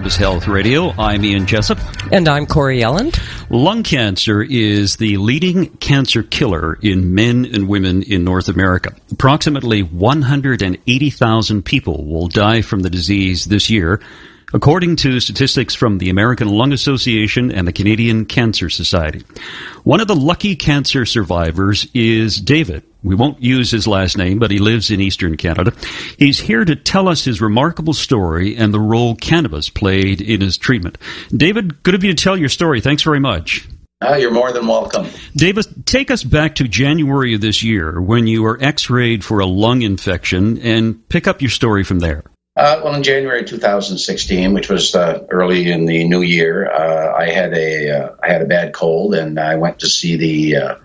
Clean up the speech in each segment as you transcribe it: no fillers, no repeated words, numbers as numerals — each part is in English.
Health Radio. I'm Ian Jessup. And I'm Corey Elland. Lung cancer is the leading cancer killer in men and women in North America. Approximately 180,000 people will die from the disease this year, according to statistics from the American Lung Association and the Canadian Cancer Society. One of the lucky cancer survivors is David. We won't use his last name, but he lives in Eastern Canada. He's here to tell us his remarkable story and the role cannabis played in his treatment. David, good of you to tell your story. Thanks very much. You're more than welcome. David, take us back to January of this year when you were x-rayed for a lung infection and pick up your story from there. Well, in January 2016, which was early in the new year, I had a bad cold, and I went to see the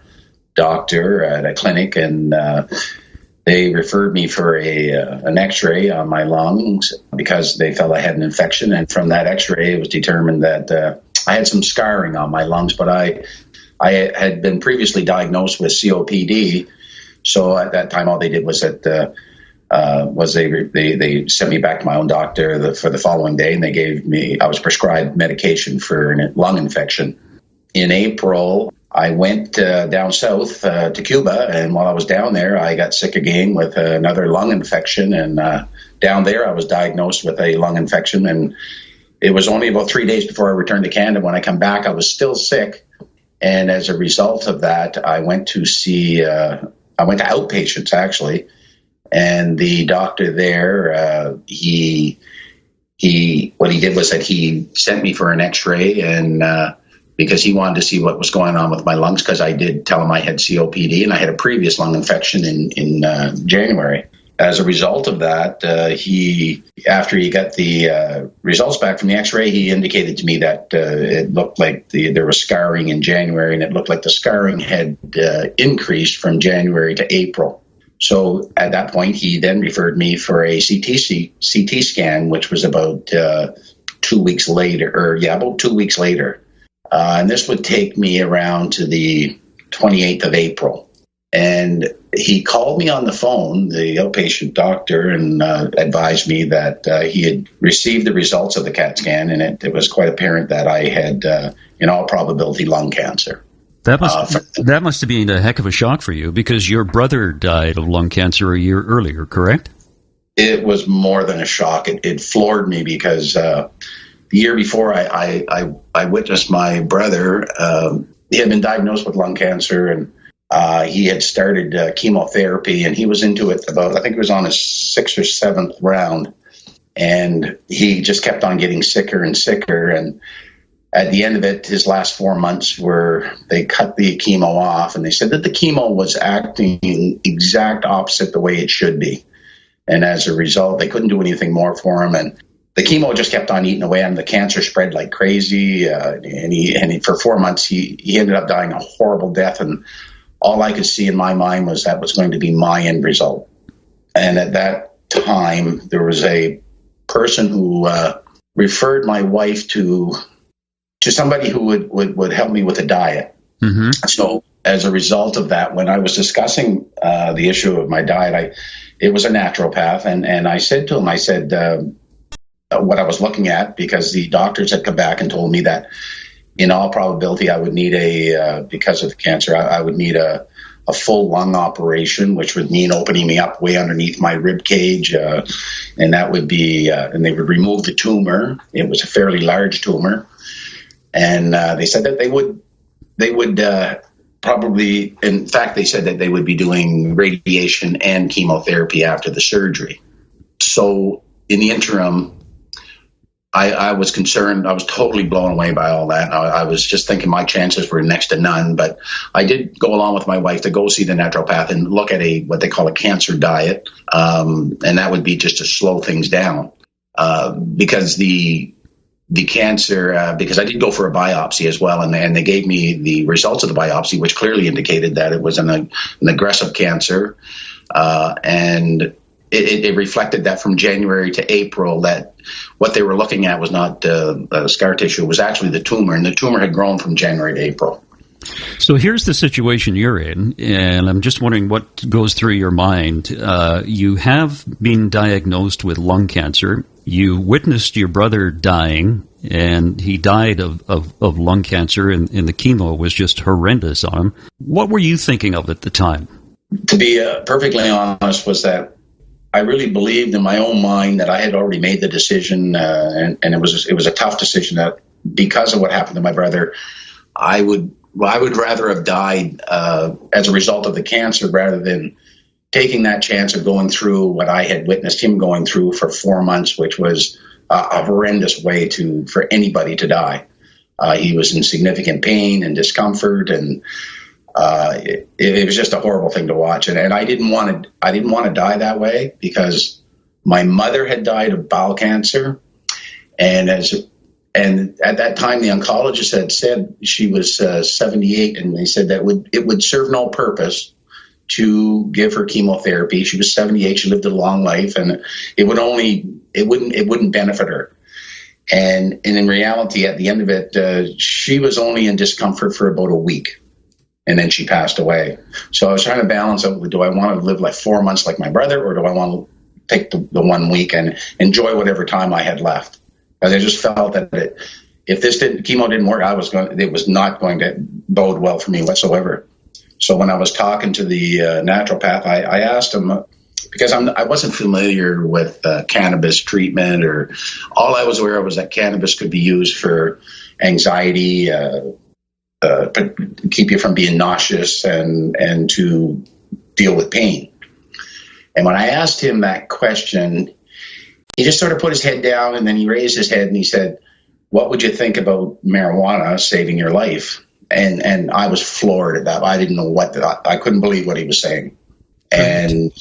doctor at a clinic, and they referred me for an X-ray on my lungs because they felt I had an infection. And from that X-ray, it was determined that I had some scarring on my lungs, but I had been previously diagnosed with COPD. So at that time, all they did was that. They sent me back to my own doctor for the following day, and I was prescribed medication for a lung infection. In April, I went down south to Cuba, and while I was down there, I got sick again with another lung infection, and down there I was diagnosed with a lung infection, and it was only about 3 days before I returned to Canada. When I come back, I was still sick, and as a result of that, I went to outpatients, actually. And the doctor there, what he did was that he sent me for an X-ray, and because he wanted to see what was going on with my lungs, because I did tell him I had COPD and I had a previous lung infection in January. As a result of that, after he got the results back from the X-ray, he indicated to me that it looked like there was scarring in January, and it looked like the scarring had increased from January to April. So at that point, he then referred me for a CT scan, which was about 2 weeks later, about 2 weeks later. And this would take me around to the 28th of April. And he called me on the phone, the outpatient doctor, and advised me that he had received the results of the CAT scan, and it was quite apparent that I had, in all probability, lung cancer. That must have been a heck of a shock for you, because your brother died of lung cancer a year earlier, correct? It was more than a shock. It floored me because the year before I witnessed my brother. He had been diagnosed with lung cancer, and he had started chemotherapy, and he was into it I think it was on his 6th or 7th round, and he just kept on getting sicker and sicker. And at the end of it, his last 4 months they cut the chemo off, and they said that the chemo was acting exact opposite the way it should be. And as a result, they couldn't do anything more for him. And the chemo just kept on eating away, and the cancer spread like crazy. And for 4 months, he ended up dying a horrible death. And all I could see in my mind was that was going to be my end result. And at that time, there was a person who referred my wife to somebody who would help me with a diet. Mm-hmm. So as a result of that, when I was discussing the issue of my diet, it was a naturopath. And I said to him, what I was looking at, because the doctors had come back and told me that in all probability I would need because of the cancer, I would need a full lung operation, which would mean opening me up way underneath my rib cage. And that would be, and they would remove the tumor. It was a fairly large tumor. And they said that they would probably, in fact, they said that they would be doing radiation and chemotherapy after the surgery. So in the interim, I was concerned. I was totally blown away by all that. I was just thinking my chances were next to none. But I did go along with my wife to go see the naturopath and look at what they call a cancer diet. And that would be just to slow things down. Because the cancer, because I did go for a biopsy as well, and they gave me the results of the biopsy, which clearly indicated that it was an aggressive cancer, and it reflected that from January to April that what they were looking at was not scar tissue, it was actually the tumor, and the tumor had grown from January to April. So here's the situation you're in, and I'm just wondering what goes through your mind. You have been diagnosed with lung cancer, You witnessed your brother dying, and he died of lung cancer, and the chemo was just horrendous on him. What were you thinking of at the time? To be perfectly honest, was that I really believed in my own mind that I had already made the decision, and it was a tough decision that because of what happened to my brother, I would rather have died as a result of the cancer rather than taking that chance of going through what I had witnessed him going through for 4 months, which was a horrendous way for anybody to die. He was in significant pain and discomfort, and it was just a horrible thing to watch. And I didn't want to die that way because my mother had died of bowel cancer, and at that time the oncologist had said she was 78, and they said that it would serve no purpose to give her chemotherapy. She was 78. She lived a long life, and it wouldn't benefit her. And in reality, at the end of it, she was only in discomfort for about a week, and then she passed away. So I was trying to balance out: do I want to live like 4 months like my brother, or do I want to take the 1 week and enjoy whatever time I had left? Because I just felt that if chemo didn't work, it was not going to bode well for me whatsoever. So when I was talking to the naturopath, I asked him, because I wasn't familiar with cannabis treatment, or all I was aware of was that cannabis could be used for anxiety, keep you from being nauseous, and to deal with pain. And when I asked him that question, he just sort of put his head down, and then he raised his head and he said, "What would you think about marijuana saving your life?" And I was floored at that. I didn't know I couldn't believe what he was saying. And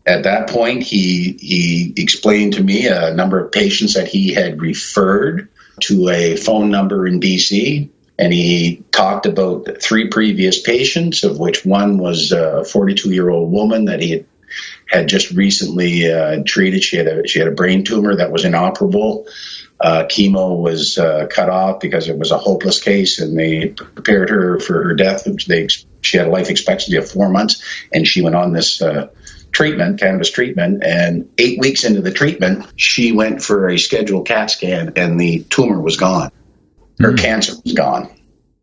at that point, he explained to me a number of patients that he had referred to a phone number in BC. And he talked about 3 previous patients, of which one was a 42-year-old woman that he had just recently treated. She had a brain tumor that was inoperable. Chemo was cut off because it was a hopeless case, and they prepared her for her death. She had a life expectancy of 4 months, and she went on this cannabis treatment. And 8 weeks into the treatment, she went for a scheduled CAT scan, and the tumor was gone. Her cancer was gone.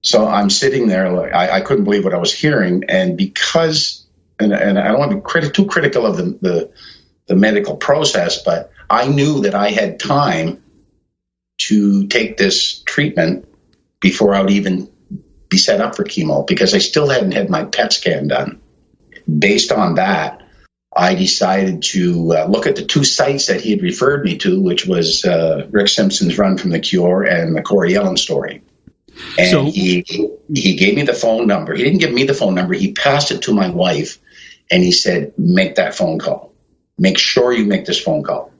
So I'm sitting there, I couldn't believe what I was hearing, and because, and I don't want to be too critical of the medical process, but I knew that I had time to take this treatment before I would even be set up for chemo, because I still hadn't had my PET scan done. Based on that, I decided to look at the 2 sites that he had referred me to, which was Rick Simpson's Run from the Cure and the Corey Ellen story. And he gave me the phone number. He didn't give me the phone number. He passed it to my wife, and he said, "Make that phone call. Make sure you make this phone call."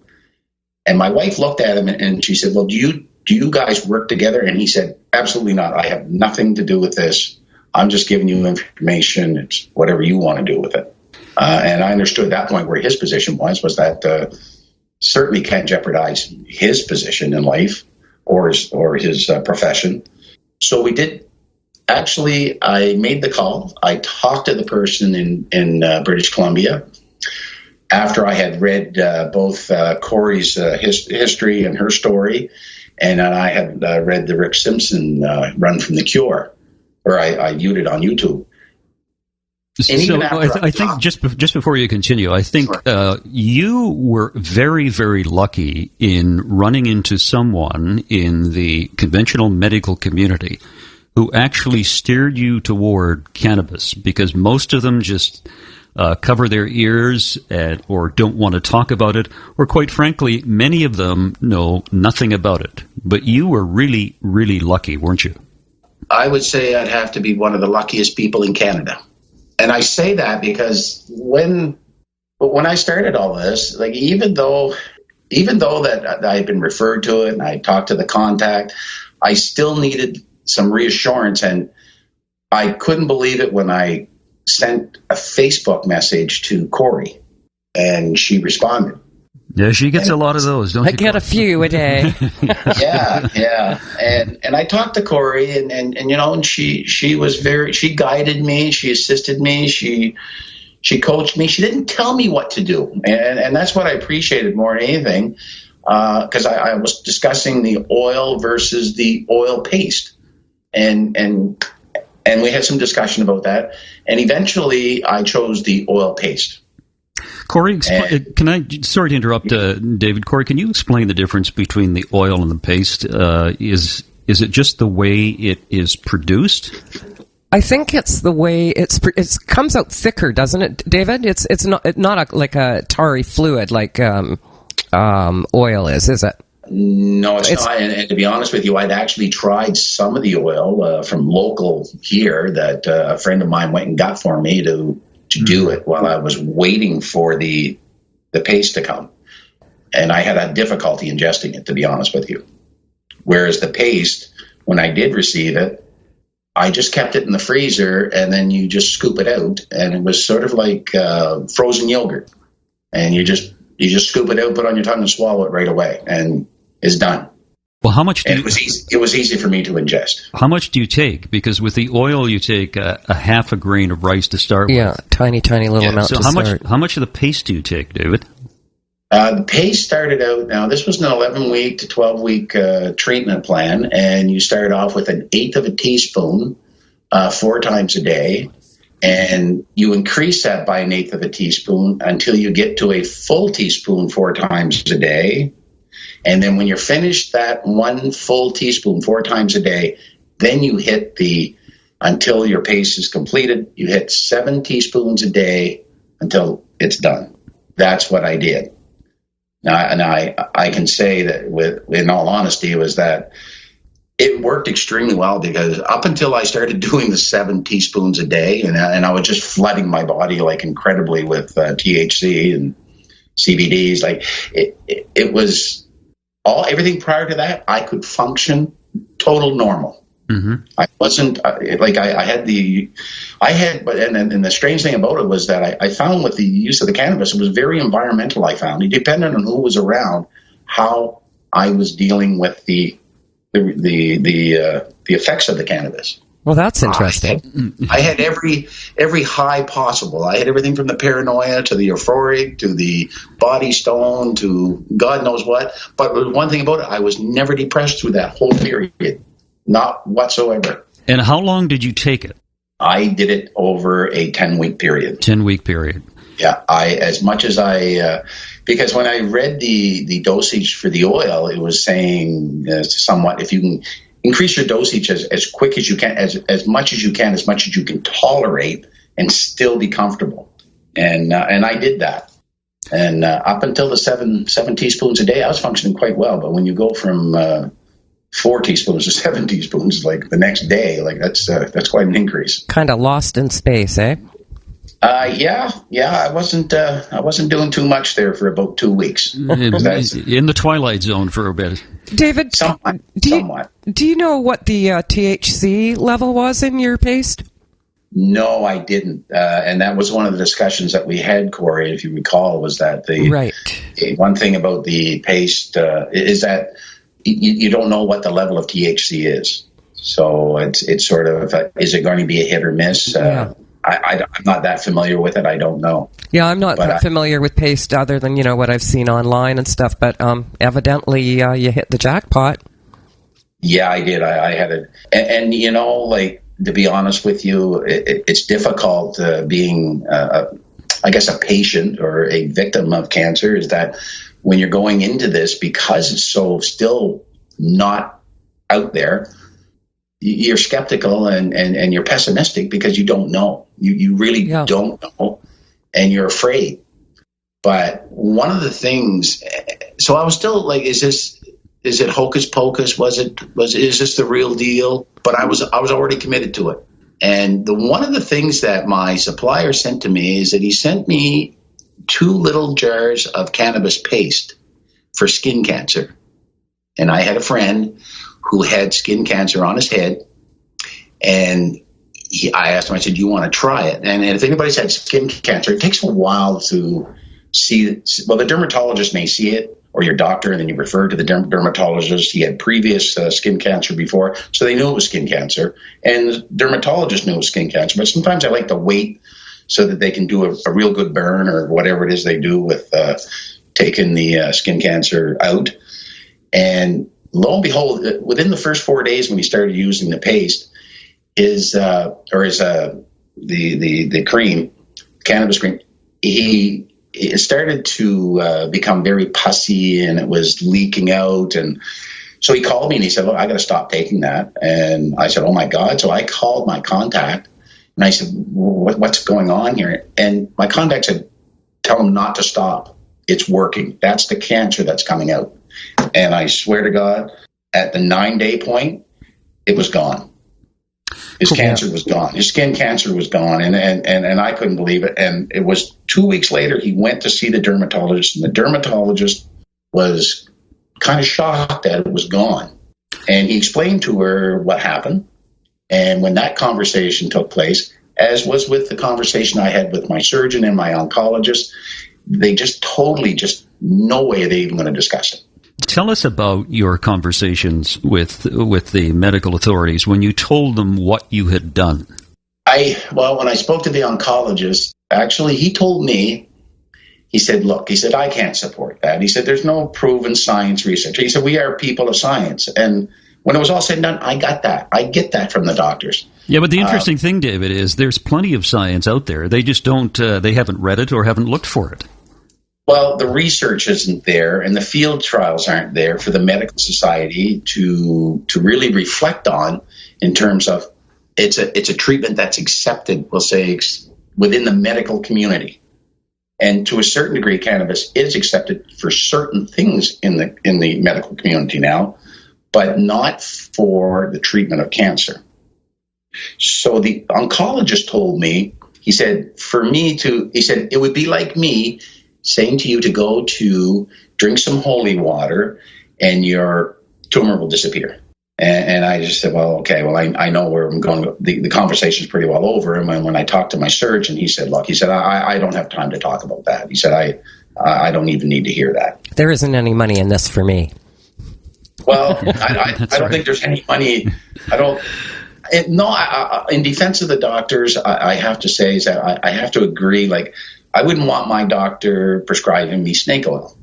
And my wife looked at him and she said, "Well, do you guys work together?" And he said, "Absolutely not. I have nothing to do with this. I'm just giving you information. It's whatever you want to do with it." And I understood at that point where his position was that certainly can't jeopardize his position in life or his profession. So we did. Actually, I made the call. I talked to the person in British Columbia. After I had read both Corey's history and her story, and I had read the Rick Simpson Run from the Cure, or I viewed it on YouTube. So I think just before you continue, I think you were very, very lucky in running into someone in the conventional medical community who actually steered you toward cannabis, because most of them just cover their ears or don't want to talk about it, or quite frankly, many of them know nothing about it. But you were really, really lucky, weren't you? I would say I'd have to be one of the luckiest people in Canada. And I say that because when I started all this, like even though that I had been referred to it and I talked to the contact, I still needed some reassurance, and I couldn't believe it when I sent a Facebook message to Corey, and she responded. Yeah, she gets a lot of those, don't you? I get a few a day. Yeah. And I talked to Corey, and she was she guided me, she assisted me, she coached me. She didn't tell me what to do, and that's what I appreciated more than anything. because I was discussing the oil versus the oil paste, and we had some discussion about that, and eventually I chose the oil paste. Corey, sorry to interrupt, David. Corey, can you explain the difference between the oil and the paste? Is it just the way it is produced? I think it's the way it comes out thicker, doesn't it, David? It's not like a tarry fluid like oil is it? No, it's not. And to be honest with you, I'd actually tried some of the oil from local here that a friend of mine went and got for me to do it while I was waiting for the paste to come. And I had a difficulty ingesting it, to be honest with you. Whereas the paste, when I did receive it, I just kept it in the freezer, and then you just scoop it out, and it was sort of like frozen yogurt. And you just scoop it out, put it on your tongue, and swallow it right away, and it's done. Well, how much? It was easy. It was easy for me to ingest. How much do you take? Because with the oil, you take a half a grain of rice to start with. Yeah, tiny little amount. So how much of the paste do you take, David? The paste started out. Now this was an 11-week to 12-week treatment plan, and you start off with 1/8 of a teaspoon 4 times a day, and you increase that by 1/8 of a teaspoon until you get to a full teaspoon 4 times a day. And then when you're finished that 1 full teaspoon 4 times a day, then you hit until your paste is completed, you hit 7 teaspoons a day until it's done. That's what I did. Now, and I can say that in all honesty, was that it worked extremely well, because up until I started doing the 7 teaspoons a day, and I was just flooding my body like incredibly with THC and CBDs, like it was everything prior to that, I could function total normal. Mm-hmm. I wasn't but the strange thing about it was that I found with the use of the cannabis, it was very environmental. I found it depended on who was around, how I was dealing with the effects of the cannabis. Well, that's interesting. I had every high possible. I had everything from the paranoia to the euphoric to the body stone to God knows what. But one thing about it, I was never depressed through that whole period. Not whatsoever. And how long did you take it? I did it over a 10-week period. 10-week period. Yeah, because when I read the dosage for the oil, it was saying somewhat, if you can increase your dosage as quick as you can, as much as you can tolerate, and still be comfortable. And I did that. And up until the 7 teaspoons a day, I was functioning quite well. But when you go from 4 teaspoons to 7 teaspoons, like the next day, like that's quite an increase. Kind of lost in space, eh? Yeah. I wasn't doing too much there for about 2 weeks. In the twilight zone for a bit. David, somewhat. Do you know what the THC level was in your paste? No, I didn't. And that was one of the discussions that we had, Corey, if you recall, was that one thing about the paste is that you don't know what the level of THC is. So it's sort of, is it going to be a hit or miss? Yeah. I'm not that familiar with it. I don't know. Yeah, I'm not that familiar with paste other than, what I've seen online and stuff. But evidently you hit the jackpot. Yeah, I did. I had it. And to be honest with you, it's difficult being, I guess, a patient or a victim of cancer, is that when you're going into this, because it's so still not out there, you're skeptical and you're pessimistic because you don't know. You really don't know, and you're afraid. But one of the things, so I was still like, is it hocus pocus? Is this the real deal? But I was already committed to it. And one of the things that my supplier sent to me is that he sent me 2 little jars of cannabis paste for skin cancer. And I had a friend who had skin cancer on his head, and I asked him, I said, do you want to try it? And if anybody's had skin cancer, it takes a while to see. Well, the dermatologist may see it, or your doctor, and then you refer to the dermatologist. He had previous skin cancer before, so they knew it was skin cancer, and the dermatologist knew it was skin cancer. But sometimes I like to wait so that they can do a real good burn or whatever it is they do with taken the skin cancer out. And lo and behold, within the first 4 days when he started using the paste, the cream, cannabis cream, it started to become very pussy, and it was leaking out. And so he called me and he said, "Look, I got to stop taking that." And I said, "Oh my God." So I called my contact and I said, "What's going on here?" And my contact said, "Tell him not to stop. It's working. That's the cancer that's coming out." And I swear to God, at the 9-day point, it was gone. His cancer was gone. His skin cancer was gone. And I couldn't believe it. And it was 2 weeks later, he went to see the dermatologist, and the dermatologist was kind of shocked that it was gone. And he explained to her what happened. And when that conversation took place, as was with the conversation I had with my surgeon and my oncologist, they just no way are they even going to discuss it. Tell us about your conversations with the medical authorities when you told them what you had done. When I spoke to the oncologist, actually, he told me, he said, "Look," he said, "I can't support that." He said, "There's no proven science research." He said, "We are people of science." And when it was all said and done, I got that. I get that from the doctors. Yeah, but the interesting thing, David, is there's plenty of science out there. They just they haven't read it or haven't looked for it. Well, the research isn't there, and the field trials aren't there for the medical society to really reflect on, in terms of it's a treatment that's accepted, we'll say, within the medical community. And to a certain degree, cannabis is accepted for certain things in the medical community now, but not for the treatment of cancer. So the oncologist told me, he said, it would be like me saying to you to go to drink some holy water and your tumor will disappear. And I just said, well, okay, well, I know where I'm going. The conversation's pretty well over. And when I talked to my surgeon, he said, look, he said, I don't have time to talk about that. He said, I don't even need to hear that. There isn't any money in this for me. Well, I don't think there's any money. In defense of the doctors, I have to say is that I have to agree, like, I wouldn't want my doctor prescribing me snake oil.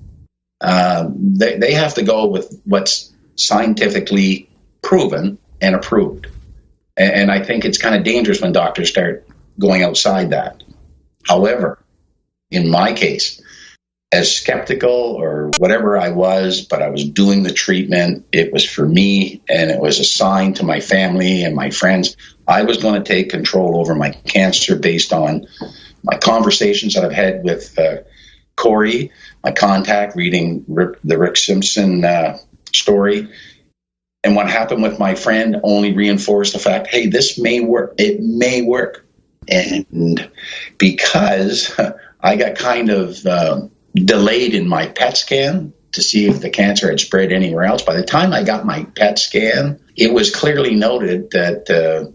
They have to go with what's scientifically proven and approved. And I think it's kind of dangerous when doctors start going outside that. However, in my case, as skeptical or whatever I was, but I was doing the treatment, it was for me, and it was a sign to my family and my friends. I was going to take control over my cancer based on my conversations that I've had with Corey, my contact, reading the Rick Simpson story. And what happened with my friend only reinforced the fact, hey, this may work. It may work. And because I got kind of delayed in my PET scan to see if the cancer had spread anywhere else, by the time I got my PET scan, it was clearly noted that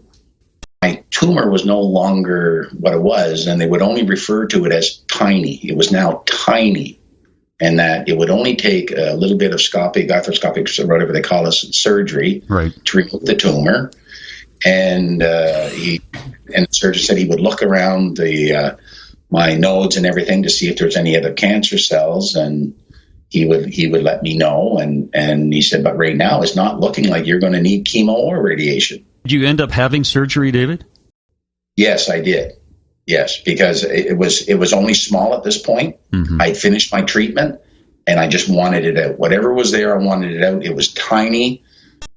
my tumor was no longer what it was, and they would only refer to it as tiny. It was now tiny, and that it would only take a little bit of arthroscopic, whatever they call it, surgery, right, to remove the tumor. And the surgeon said he would look around my nodes and everything to see if there's any other cancer cells, and he would let me know. And he said, but right now it's not looking like you're going to need chemo or radiation. Did you end up having surgery, David? Yes, I did. Yes, because it was only small at this point. Mm-hmm. I'd finished my treatment, and I just wanted it out. Whatever was there, I wanted it out. It was tiny,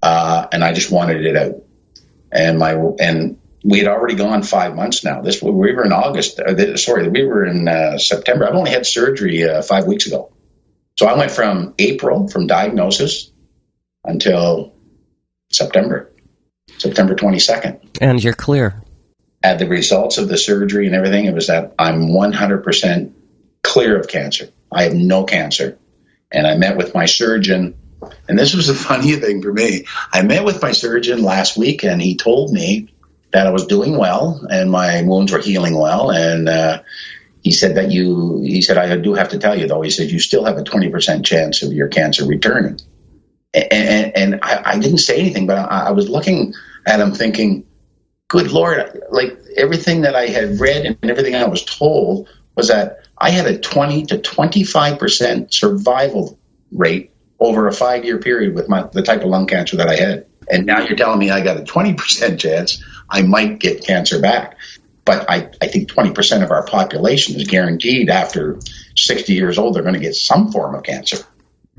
and I just wanted it out. And we had already gone 5 months now. We were in August. We were in September. I've only had surgery 5 weeks ago. So I went from April, from diagnosis, until September 22nd. And you're clear. At the results of the surgery and everything, it was that I'm 100% clear of cancer. I have no cancer. And I met with my surgeon, and this was a funny thing for me. I met with my surgeon last week, and he told me that I was doing well and my wounds were healing well. And he said, I do have to tell you, though, he said, you still have a 20% chance of your cancer returning. And I didn't say anything, but I was looking at him thinking, good Lord, like everything that I had read and everything I was told was that I had a 20 to 25% survival rate over a 5-year period with the type of lung cancer that I had. And now you're telling me I got a 20% chance I might get cancer back. But I think 20% of our population is guaranteed after 60 years old, they're going to get some form of cancer.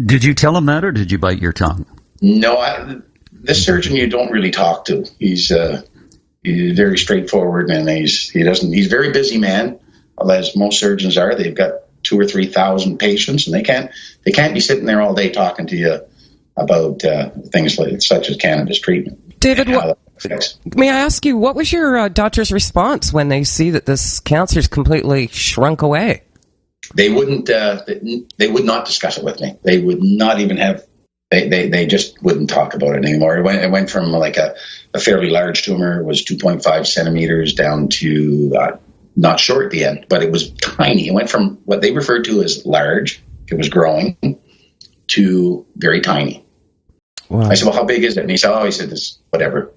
Did you tell him that, or did you bite your tongue? No, this surgeon you don't really talk to. He's very straightforward, and he's a very busy man, as most surgeons are. They've got 2,000 or 3,000 patients, and they can't be sitting there all day talking to you about things such as cannabis treatment. David, may I ask you, what was your doctor's response when they see that this cancer's completely shrunk away? They wouldn't. They would not discuss it with me. They would not even have. They just wouldn't talk about it anymore. It went from like a fairly large tumor, it was 2.5 centimeters, down to not short at the end, but it was tiny. It went from what they referred to as large, it was growing, to very tiny. Wow. I said, well, how big is it? And he said, this, whatever.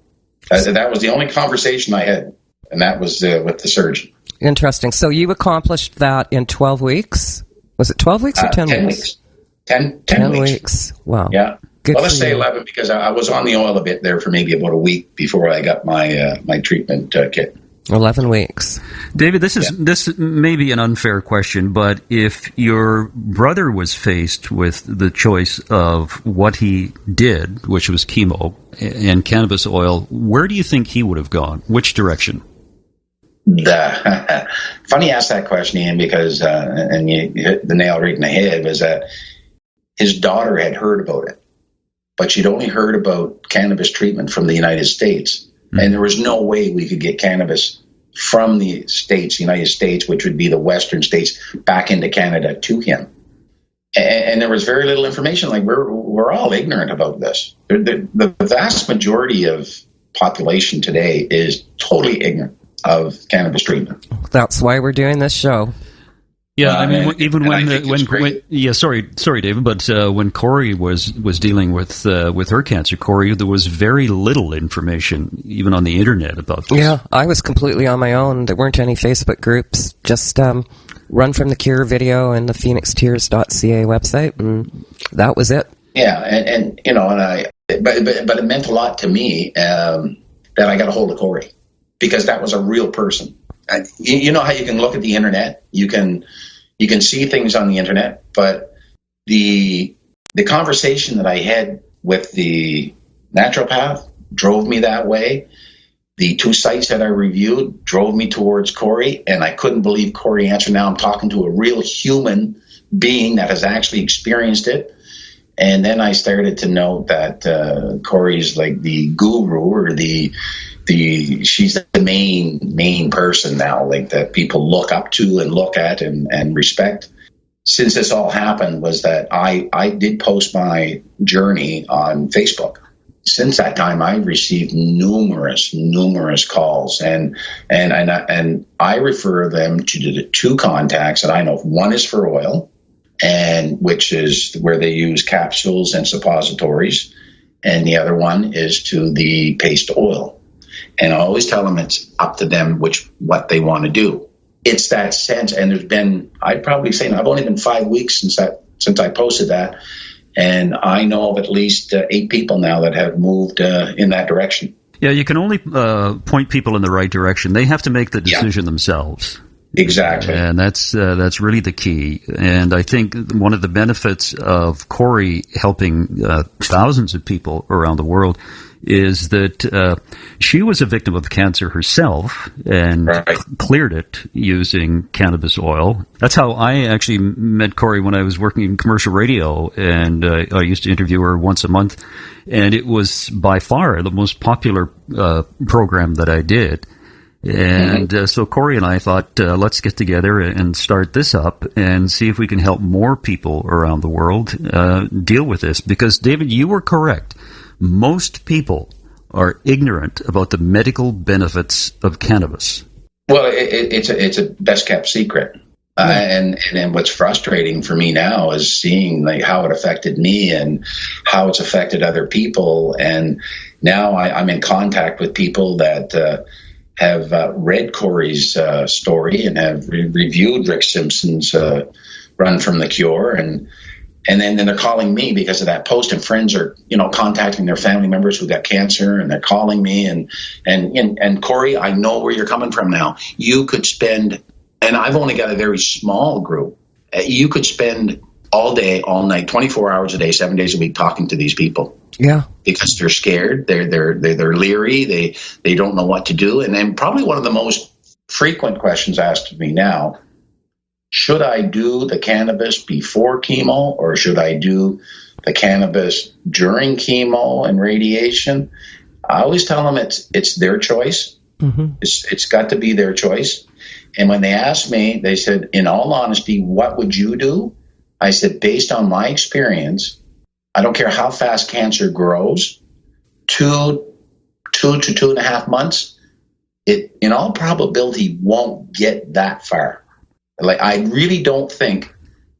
That was the only conversation I had, and that was with the surgeon. Interesting. So you accomplished that in 12 weeks? Was it 12 weeks or 10 weeks? 10 weeks. 10 weeks. Wow. Yeah. Well, let's say 11, because I was on the oil a bit there for maybe about a week before I got my treatment kit. 11 weeks. David, this may be an unfair question, but if your brother was faced with the choice of what he did, which was chemo and cannabis oil, where do you think he would have gone? Which direction? Funny you asked that question, Ian, because and you hit the nail right in the head, was that his daughter had heard about it, but she'd only heard about cannabis treatment from the United States. And there was no way we could get cannabis from the States, United States, which would be the Western states, back into Canada to him. And there was very little information. Like, we're all ignorant about this. The vast majority of population today is totally ignorant of cannabis treatment. That's why we're doing this show. Yeah, I mean, sorry, David, but when Corey was dealing with her cancer, Corey, there was very little information, even on the internet, about this. Yeah, I was completely on my own. There weren't any Facebook groups. Just Run from the Cure video and the phoenixtears.ca website, and that was it. Yeah, and you know, but it meant a lot to me that I got a hold of Corey, because that was a real person. You know how you can look at the internet, you can see things on the internet, but the conversation that I had with the naturopath drove me that way. The 2 sites that I reviewed drove me towards Corey, and I couldn't believe Corey answered. Now I'm talking to a real human being that has actually experienced it. And then I started to know that Corey's like the guru, or she's the main person now, like, that people look up to and look at and respect. Since this all happened, was that I did post my journey on Facebook. Since that time, I've received numerous calls, and I refer them to the 2 contacts that I know. One is for oil, and which is where they use capsules and suppositories, and the other one is to the paste oil. And I always tell them it's up to them what they want to do. It's that sense, and there's been, I'd probably say, I've only been 5 weeks since I posted that, and I know of at least 8 people now that have moved in that direction. Yeah, you can only point people in the right direction. They have to make the decision themselves. Exactly. And that's really the key. And I think one of the benefits of Corey helping thousands of people around the world is that she was a victim of cancer herself and cleared it using cannabis oil. That's how I actually met Corey when I was working in commercial radio, and I used to interview her once a month, and it was by far the most popular program that I did. And so Corey and I thought, let's get together and start this up and see if we can help more people around the world deal with this. Because, David, you were correct. Most people are ignorant about the medical benefits of cannabis. Well, it's a best kept secret. And what's frustrating for me now is seeing like how it affected me and how it's affected other people. And now I'm in contact with people that have read Corey's story and have reviewed Rick Simpson's Run from the Cure, and then they're calling me because of that post, and friends are contacting their family members who got cancer, and they're calling me and Corey, I know where you're coming from now. You could spend, and I've only got a very small group. You could spend all day, all night, 24 hours a day, 7 days a week talking to these people. Yeah, because they're scared, they're leery, they don't know what to do, and then probably one of the most frequent questions asked of me now: should I do the cannabis before chemo, or should I do the cannabis during chemo and radiation? I always tell them it's their choice. Mm-hmm. It's got to be their choice. And when they asked me, they said, in all honesty, what would you do? I said, based on my experience, I don't care how fast cancer grows, 2 to 2.5 months, it in all probability won't get that far. Like, I really don't think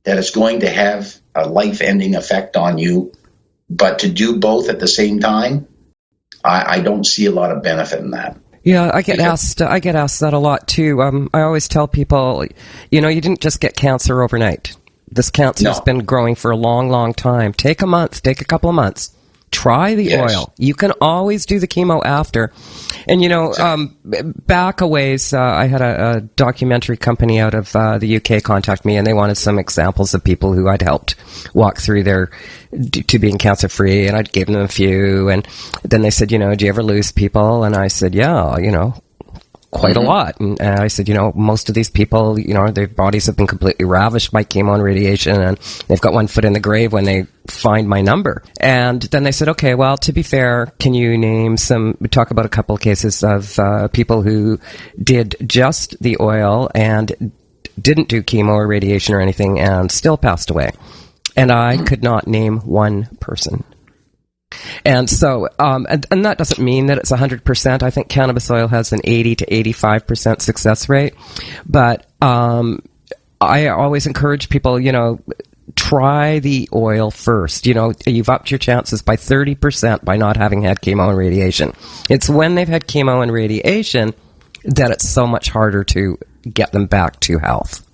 that it's going to have a life-ending effect on you, but to do both at the same time, I don't see a lot of benefit in that. Yeah, I get asked that a lot too. I always tell people, you didn't just get cancer overnight. This cancer's been growing for a long, long time. Take a couple of months. Try the oil. You can always do the chemo after. And, back a ways, I had a documentary company out of the UK contact me, and they wanted some examples of people who I'd helped walk through to being cancer-free, and I'd given them a few. And then they said, do you ever lose people? And I said, yeah, quite a lot. And I said, most of these people, their bodies have been completely ravished by chemo and radiation, and they've got one foot in the grave when they find my number. And then they said, okay, well, to be fair, can you talk about a couple of cases of people who did just the oil and didn't do chemo or radiation or anything and still passed away? And I could not name one person. And so, and that doesn't mean that it's 100%. I think cannabis oil has an 80 to 85% success rate. But I always encourage people, try the oil first. You've upped your chances by 30% by not having had chemo and radiation. It's when they've had chemo and radiation that it's so much harder to get them back to health.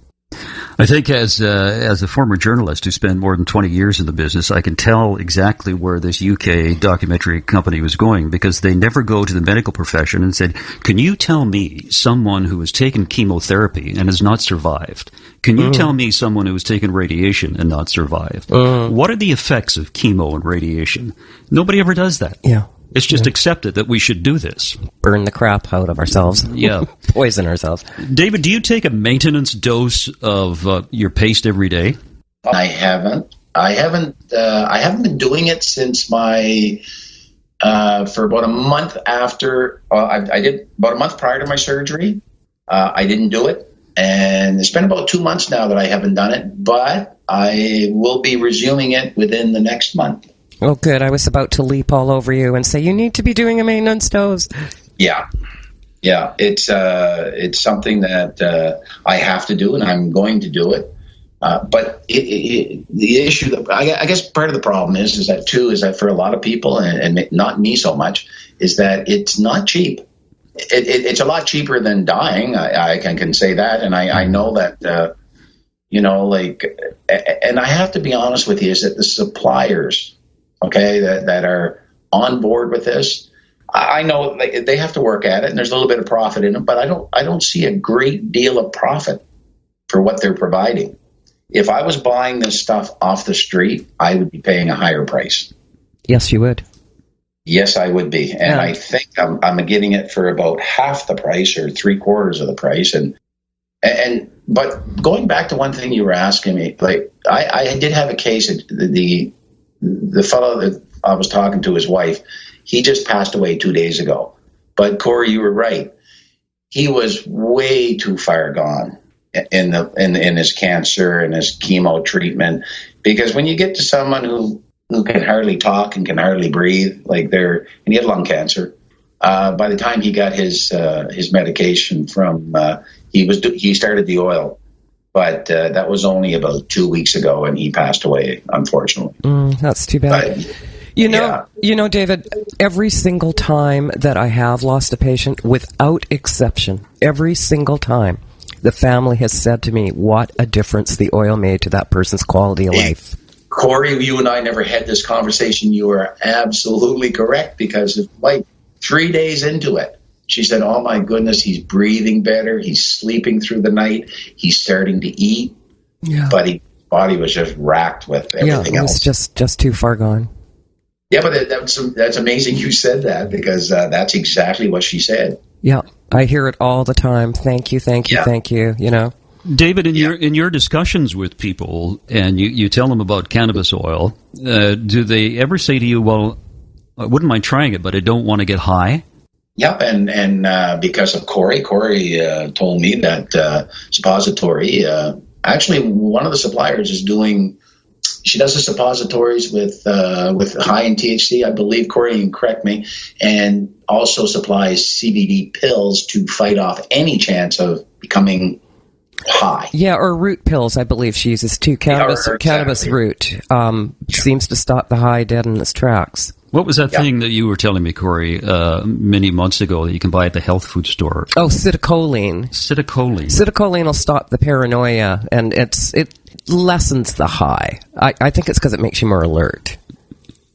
I think as a former journalist who spent more than 20 years in the business, I can tell exactly where this UK documentary company was going, because they never go to the medical profession and said, can you tell me someone who has taken chemotherapy and has not survived? Can you tell me someone who has taken radiation and not survived? What are the effects of chemo and radiation? Nobody ever does that. Yeah. It's just accepted that we should do this. Burn the crap out of ourselves. Yeah. Poison ourselves. David, do you take a maintenance dose of your paste every day? I haven't. I haven't been doing it since for about a month after. I did about a month prior to my surgery. I didn't do it. And it's been about 2 months now that I haven't done it, but I will be resuming it within the next month. Oh, good. I was about to leap all over you and say, you need to be doing a maintenance dose. Yeah. It's something that I have to do, and I'm going to do it. But the issue that I guess part of the problem is that for a lot of people, and not me so much, is that it's not cheap. It's a lot cheaper than dying. I can say that, and I know that. And I have to be honest with you, is that the suppliers, that are on board with this, I know they have to work at it, and there's a little bit of profit in it, but I don't see a great deal of profit for what they're providing. If I was buying this stuff off the street, I would be paying a higher price. Yes, you would. Yes, I would be. And I think I'm getting it for about half the price or 3/4 of the price. But going back to one thing you were asking me, I did have a case. The fellow that I was talking to, his wife, he just passed away 2 days ago. But Corey, you were right. He was way too far gone in his cancer and his chemo treatment, because when you get to someone who can hardly talk and can hardly breathe, and he had lung cancer. By the time he got his medication from, he started the oil, but that was only about 2 weeks ago, and he passed away, unfortunately. That's too bad. You know, David, every single time that I have lost a patient, without exception, every single time, the family has said to me, what a difference the oil made to that person's quality of life. Corey, you and I never had this conversation. You are absolutely correct, because like 3 days into it, she said, oh my goodness, he's breathing better. He's sleeping through the night. He's starting to eat. Yeah. But his body was just racked with everything else. Yeah, it was just too far gone. Yeah, but that's amazing you said that, because that's exactly what she said. Yeah, I hear it all the time. Thank you, you know. David, in your discussions with people, and you tell them about cannabis oil, do they ever say to you, well, I wouldn't mind trying it, but I don't want to get high? Yep, and because of Corey told me that suppository, actually one of the suppliers is doing, she does the suppositories with high in THC, I believe, Corey, you can correct me, and also supplies CBD pills to fight off any chance of becoming high. Yeah, or root pills, I believe she uses too. Cannabis root seems to stop the high dead in its tracks. What was that thing that you were telling me, Corey, many months ago that you can buy at the health food store? Oh, citicoline. Citicoline will stop the paranoia, and it lessens the high. I think it's because it makes you more alert.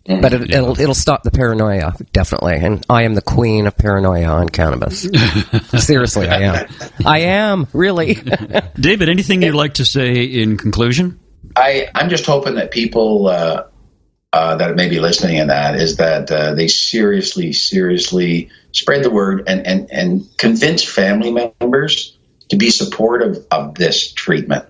But it'll stop the paranoia, definitely. And I am the queen of paranoia on cannabis. Seriously, I am. I am, really. David, anything you'd like to say in conclusion? I'm just hoping that people that may be listening in that is that they seriously spread the word and convince family members to be supportive of this treatment.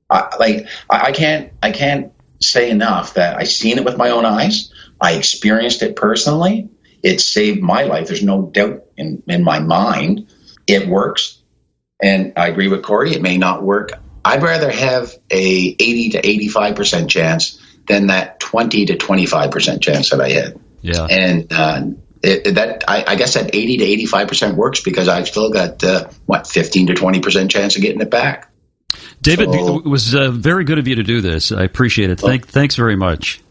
I can't say enough that I've seen it with my own eyes. I experienced it personally. It saved my life. There's no doubt in my mind. It works. And I agree with Corey. It may not work. I'd rather have a 80 to 85% chance than that 20 to 25% chance that I had. Yeah. And I guess that 80 to 85% works because I've still got 15 to 20% chance of getting it back. David, it was very good of you to do this. I appreciate it. Thanks very much.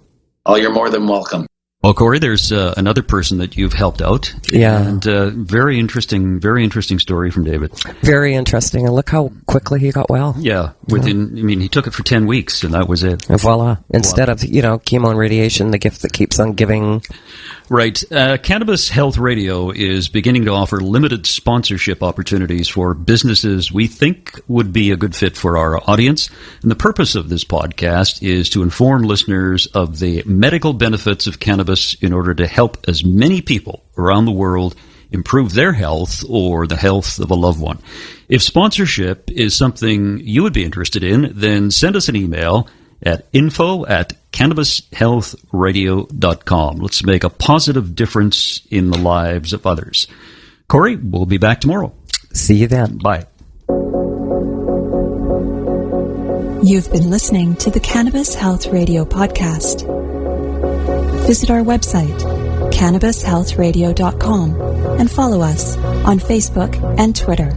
Oh, you're more than welcome. Well, Corey, there's another person that you've helped out. Yeah. And very interesting story from David. Very interesting. And look how quickly he got well. Yeah. He took it for 10 weeks, and that was it. And voila. Instead of, chemo and radiation, the gift that keeps on giving. Right. Cannabis Health Radio is beginning to offer limited sponsorship opportunities for businesses we think would be a good fit for our audience. And the purpose of this podcast is to inform listeners of the medical benefits of cannabis in order to help as many people around the world improve their health or the health of a loved one. If sponsorship is something you would be interested in, then send us an email at info@cannabishealthradio.com. Let's make a positive difference in the lives of others. Corey, we'll be back tomorrow. See you then. Bye. You've been listening to the Cannabis Health Radio podcast. Visit our website, cannabishealthradio.com, and follow us on Facebook and Twitter.